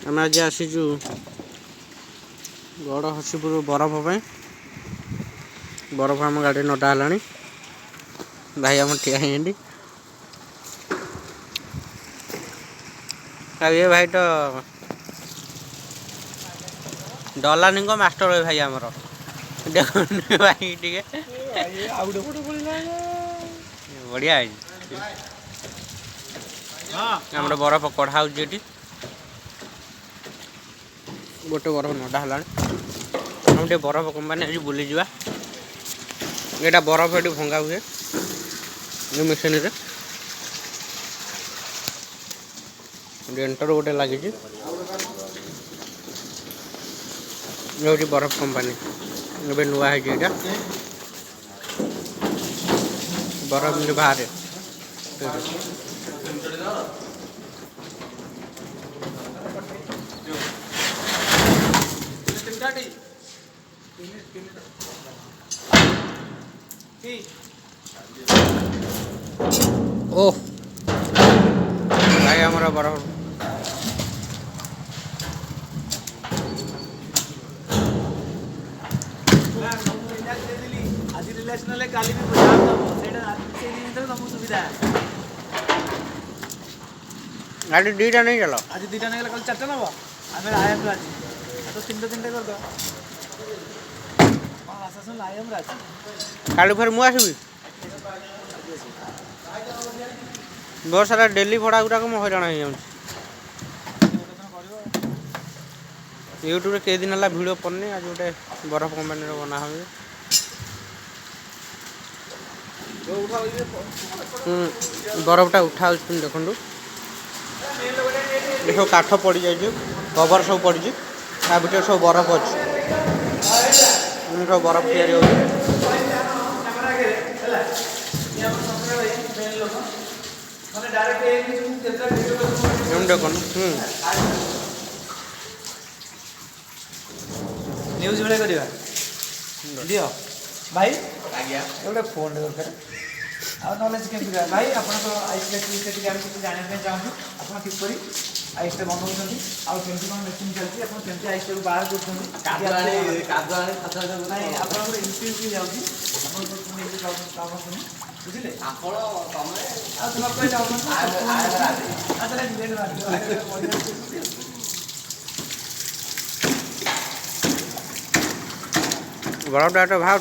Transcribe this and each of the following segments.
आम आज आसीचु गड़ हसीपुर बरफ बरफ आम गाड़ी नटा है भाई आम ठिया ये भाई तो डलानी मास्टर भाई आमर देख भाई टे बढ़िया आम बरफ कढ़ा हो गोटे बरफ नटा है टे बरफ कंपानी आज बुली जा यहाँ बरफ ये भंगा हुए मेसीन डेंटर गोटे लगी बरफ कंपानी नुआ है बरफ बाहर ओह भाई हमारा बरफ आज रिलेशनल काली भी बजार तुमको सुविधा गाड़ी दीटा नहीं चलो आज दीटा नहीं कल चार्टा नब आम आयाम आज तो तीनटा तीनटा कर दो आयाम आज काली फिर मुझे आसबि बहुत सारा डेली भड़ा गुड़ाक मैं हईराण हो यूट्यूब कई दिन है भिड पड़नी आज गोटे बरफ कंपानी बना हुए बरफटा उठा देखु ये सब काठ पड़ जाए कवर सब पड़ी भर सब बरफ अच्छे सब बरफ या देख न्यूज भिडियो करवा दियो भाई गोटे फोन दरकार नॉलेज केमी भाई आप आइसटा किसी जानते चाहूँ आप किपर आइसटा बनाऊँ आमती कौन मेसीन चलती आप आइसटा को बाहर कर इंटरव्यू जाऊँगी बुझे बरफटा तो बाहर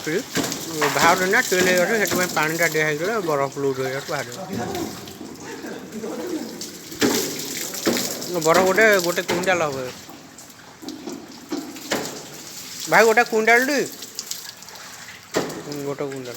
ना तेल से पानीटा दिखाई बरफ लुट हो बाहर बरफ गोटे गोटे क्विंटाल हम भाई गोटे क्विंटाल टी गोटे क्विंटाल